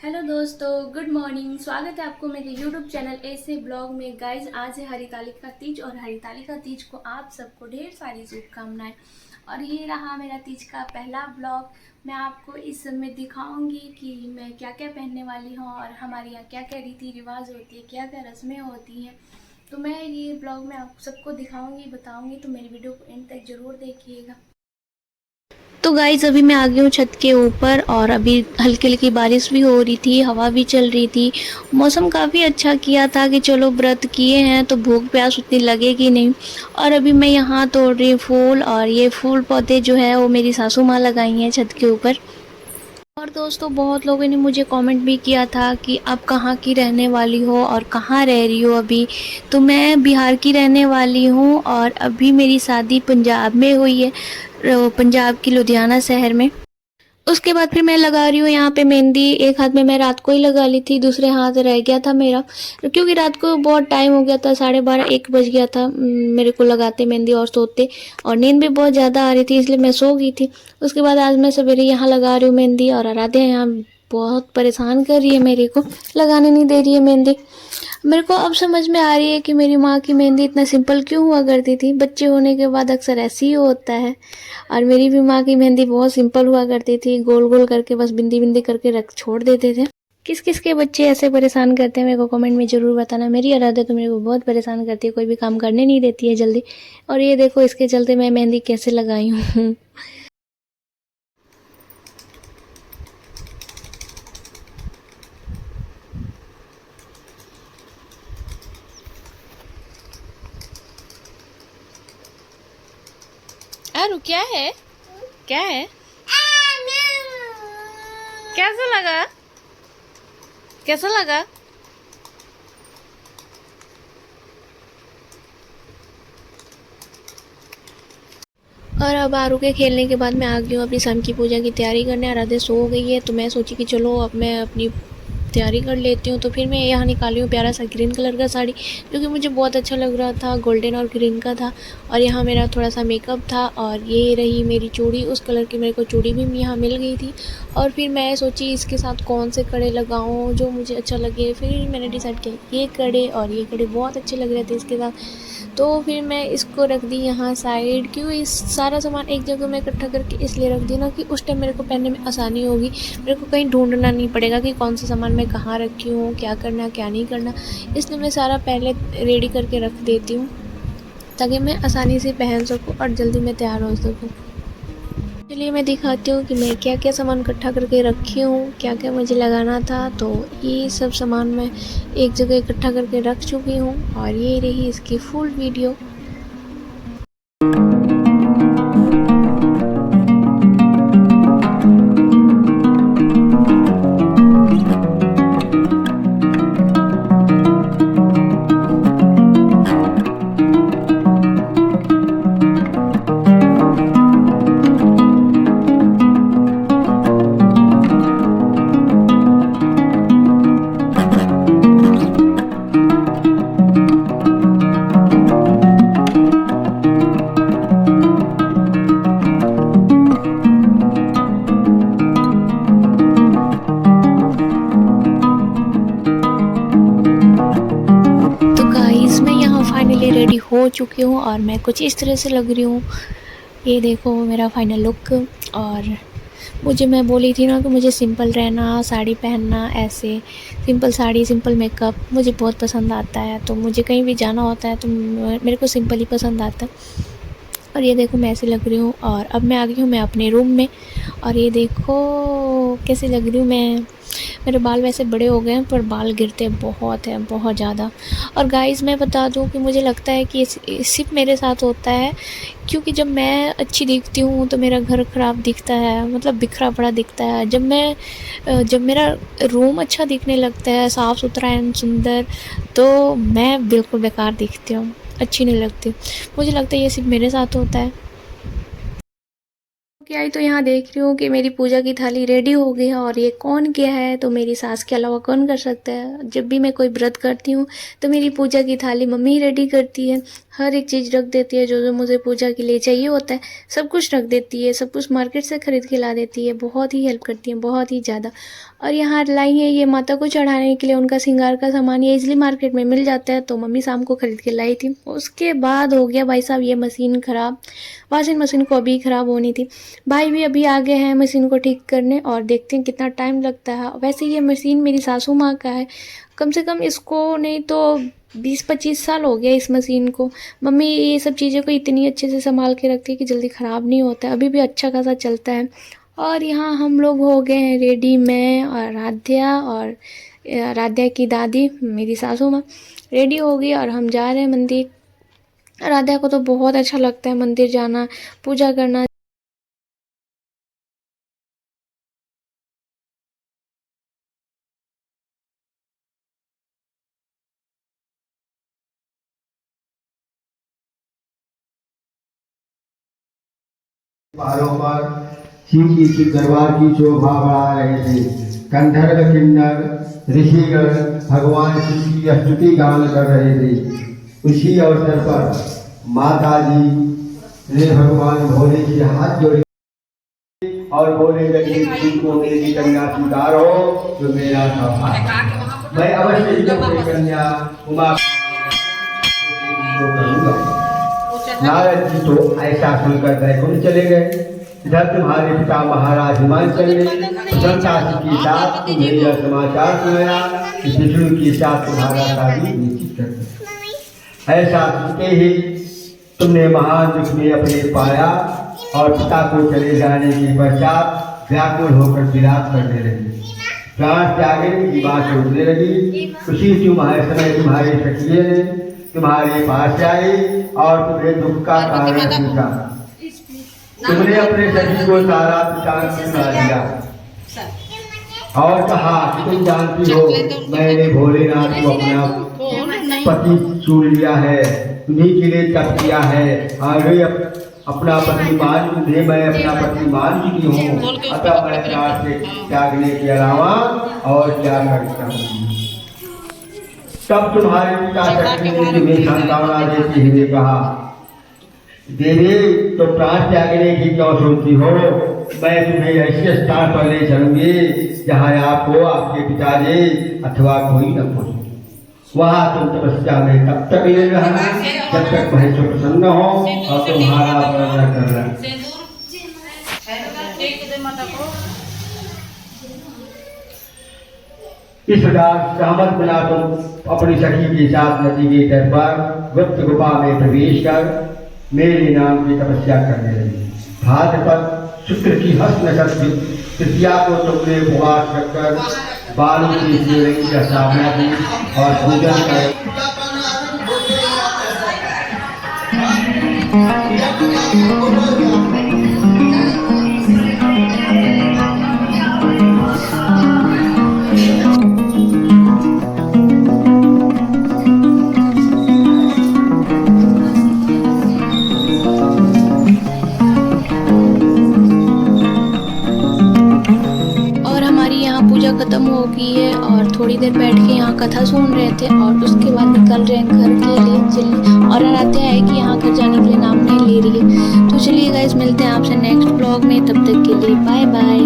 Hello दोस्तों, good morning. स्वागत है आपको मेरे यूट्यूब चैनल ऐसे ब्लॉग में। गाइज, आज है हरितालिका तीज और हरितालिका तीज को आप सबको ढेर सारी शुभकामनाएं। और ये रहा मेरा तीज का पहला ब्लॉग। मैं आपको इस सब में दिखाऊंगी कि मैं क्या क्या पहनने वाली हूँ और हमारे यहाँ क्या क्या रीति रिवाज होती है, क्या क्या रस्में होती हैं। तो मैं ये ब्लॉग में आप सबको दिखाऊंगी, बताऊंगी। तो मेरी वीडियो को एंड तक ज़रूर देखिएगा। तो गाइज, अभी मैं आ गई हूँ छत के ऊपर और अभी हल्की हल्की बारिश भी हो रही थी, हवा भी चल रही थी। मौसम काफ़ी अच्छा किया था कि चलो व्रत किए हैं तो भूख प्यास उतनी लगेगी नहीं। और अभी मैं यहाँ तोड़ रही हूँ फूल, और ये फूल पौधे जो है वो मेरी सासू माँ लगाई हैं छत के ऊपर। और दोस्तों, बहुत लोगों ने मुझे कमेंट भी किया था कि आप कहाँ की रहने वाली हो और कहाँ रह रही हो अभी। तो मैं बिहार की रहने वाली हूँ और अभी मेरी शादी पंजाब में हुई है, पंजाब की लुधियाना शहर में। उसके बाद फिर मैं लगा रही हूँ यहाँ पे मेहंदी। एक हाथ में मैं रात को ही लगा ली थी, दूसरे हाथ रह गया था मेरा, क्योंकि रात को बहुत टाइम हो गया था, 12:30-1 बज गया था मेरे को लगाते मेहंदी और सोते। और नींद भी बहुत ज़्यादा आ रही थी, इसलिए मैं सो गई थी। उसके बाद आज मैं सवेरे यहाँ लगा रही हूँ मेहंदी, और आराध्या यहाँ बहुत परेशान कर रही है, मेरे को लगाने नहीं दे रही है मेहंदी। मेरे को अब समझ में आ रही है कि मेरी माँ की मेहंदी इतना सिंपल क्यों हुआ करती थी। बच्चे होने के बाद अक्सर ऐसे ही होता है। और मेरी भी माँ की मेहंदी बहुत सिंपल हुआ करती थी, गोल गोल करके बस बिंदी बिंदी करके रख छोड़ देते थे। किस किस के बच्चे ऐसे परेशान करते हैं मेरे को कमेंट में ज़रूर बताना। मेरी आराध्या तो मेरे को बहुत परेशान करती है, कोई भी काम करने नहीं देती है जल्दी। और ये देखो, इसके चलते मैं मेहंदी कैसे लगाई हूँ। अरु, क्या है? क्या है? कैसा लगा? कैसा लगा? और अब आरू के खेलने के बाद मैं आ गई हूँ अपनी शाम की पूजा की तैयारी करने। आराध्या सो गई है, तो मैं सोची कि चलो अब मैं अपनी तैयारी कर लेती हूँ। तो फिर मैं यहाँ निकाली हूँ प्यारा सा ग्रीन कलर का साड़ी, क्योंकि मुझे बहुत अच्छा लग रहा था, गोल्डन और ग्रीन का था। और यहाँ मेरा थोड़ा सा मेकअप था, और ये रही मेरी चूड़ी, उस कलर की मेरे को चूड़ी भी यहाँ मिल गई थी। और फिर मैं सोची इसके साथ कौन से कड़े लगाऊँ जो मुझे अच्छा लगे। फिर मैंने डिसाइड किया ये कड़े, और ये कड़े बहुत अच्छे लग रहे थे इसके साथ। तो फिर मैं इसको रख दी यहाँ साइड, क्यों इस सारा सामान एक जगह में इकट्ठा करके इसलिए रख दी ना कि उस टाइम मेरे को पहनने में आसानी होगी। मेरे को कहीं ढूंढना नहीं पड़ेगा कि कौन सा सामान मैं कहाँ रखी हूँ, क्या करना क्या नहीं करना। इसलिए मैं सारा पहले रेडी करके रख देती हूँ, ताकि मैं आसानी से पहन सकूँ और जल्दी मैं तैयार हो सकूँ। चलिए मैं दिखाती हूँ कि मैं क्या क्या सामान इकट्ठा करके रखी हूँ, क्या क्या मुझे लगाना था। तो ये सब सामान मैं एक जगह इकट्ठा करके रख चुकी हूँ, और ये रही इसकी फुल वीडियो। फाइनली रेडी हो चुकी हूँ, और मैं कुछ इस तरह से लग रही हूँ। ये देखो मेरा फाइनल लुक। और मैं बोली थी ना कि मुझे सिंपल रहना, साड़ी पहनना, ऐसे सिंपल साड़ी सिंपल मेकअप मुझे बहुत पसंद आता है। तो मुझे कहीं भी जाना होता है तो मेरे को सिंपल ही पसंद आता है। और ये देखो मैं ऐसे लग रही हूँ। और अब मैं आ गई हूँ मैं अपने रूम में, और ये देखो कैसे लग रही हूँ मैं। मेरे बाल वैसे बड़े हो गए हैं, पर बाल गिरते बहुत हैं, बहुत ज़्यादा। और गाइस, मैं बता दूं कि मुझे लगता है कि ये सिर्फ मेरे साथ होता है, क्योंकि जब मैं अच्छी दिखती हूँ तो मेरा घर ख़राब दिखता है, मतलब बिखरा पड़ा दिखता है। जब मेरा रूम अच्छा दिखने लगता है, साफ़ सुथरा एंड सुंदर, तो मैं बिल्कुल बेकार दिखती हूँ, अच्छी नहीं लगती। मुझे लगता है ये सिर्फ मेरे साथ होता है। के आई तो यहाँ देख रही हूँ कि मेरी पूजा की थाली रेडी हो गई है। और ये कौन किया है तो मेरी सास के अलावा कौन कर सकता है। जब भी मैं कोई व्रत करती हूँ तो मेरी पूजा की थाली मम्मी ही रेडी करती है। हर एक चीज़ रख देती है, जो जो मुझे पूजा के लिए चाहिए होता है सब कुछ रख देती है। सब कुछ मार्केट से ख़रीद के ला देती है। बहुत ही हेल्प करती है, बहुत ही ज़्यादा। और यहाँ लाई है ये माता को चढ़ाने के लिए उनका श्रृंगार का सामान। ये इजली मार्केट में मिल जाता है, तो मम्मी शाम को ख़रीद के लाई थी। उसके बाद हो गया भाई साहब ये मशीन ख़राब। वॉशिंग मशीन को अभी ख़राब होनी थी। भाई भी अभी आ गए हैं मशीन को ठीक करने, और देखते हैं कितना टाइम लगता है। वैसे ये मशीन मेरी सासू माँ का है। कम से कम इसको नहीं तो 20-25 साल हो गया इस मशीन को। मम्मी ये सब चीज़ों को इतनी अच्छे से संभाल के रखती है कि जल्दी ख़राब नहीं होता है। अभी भी अच्छा खासा चलता है। और यहाँ हम लोग हो गए हैं रेडी, मैं और और राध्या की दादी मेरी सासू माँ रेडी हो गई, और हम जा रहे हैं मंदिर। राध्या को तो बहुत अच्छा लगता है मंदिर जाना, पूजा करना। पहाड़ों पर शिव जी की दरबार की शोभा बढ़ा रहे थे। गंधर्व किन्नर ऋषिगण भगवान शिव की स्तुति गान कर रहे थे। उसी अवसर पर माता जी ने भगवान भोले के हाथ जोड़े और बोले लगे तुमको मेरी कन्या स्वीकार हो जो मेरा सौभाग्य। मैं अवश्य ही अपनी कन्या उमा को करूंगा। नारद जी तो ऐसा सुनकर बैकुंठ चले गए। इधर तुम्हारे पिता महाराज हिमाचल ने संतासी के साथ तुम्हें यह समाचार सुनाया कि विष्णु के साथ तुम्हारा शादी निश्चित कर दिया। ऐसा सुनते ही तुमने महान दुख में अपने पाया, और पिता को चले जाने के पश्चात व्याकुल होकर विलाप करने लगी। प्राण त्यागने की बात सोचने लगी। उसी तुम्हारे समय तुम्हारे सखिए ने तुम्हारे पास आए और तुम्हें दुख का कारण पूछा। तुमने अपने सखी को सारा पिटान सुना दिया और कहा कि तुम जानती हो मैंने भोलेनाथ को अपना पति चुन लिया है, तुम्हीं के लिए तप किया है। आगे अपना पति मान तुझे मैं अपना पति मान चुकी हूँ, अतः मैं प्राण से त्यागने के अलावा और क्या कर सकता हूँ। तब तुम्हारे पिता शक्ति ने तुम्हें सांत्वना देते हुए कहा, देवी तो प्राण त्यागने की क्यों सोचती हो। मैं तुम्हें ऐसे स्थान पर ले चलूंगी जहाँ आपको आपके पिताजी अथवा कोई न पहुँचे। वहाँ तुम तपस्या में तब तक ले रहना जब तक महेश्वर प्रसन्न हो और तुम्हारा वर्णन करना। इस प्रकार सहमत बना तुम अपनी सखी के साथ नदी के तट पर गुप्त गुफा में प्रवेश कर मेरे नाम की तपस्या करने लगी। भाद्रपद शुक्र की हस्त नक्षत्र तृतीया को तुमने उपवास रखकर बालू की शिवलिंग की स्थापना की और पूजन कर खत्म हो गई है, और थोड़ी देर बैठ के यहाँ कथा सुन रहे थे, और उसके बाद निकल रहे हैं घर के लिए। चलिए, और आराध्या है कि यहाँ घर जाने के लिए नाम नहीं ले रही है। तो चलिए गाइस, मिलते हैं आपसे नेक्स्ट ब्लॉग में। तब तक के लिए बाय बाय।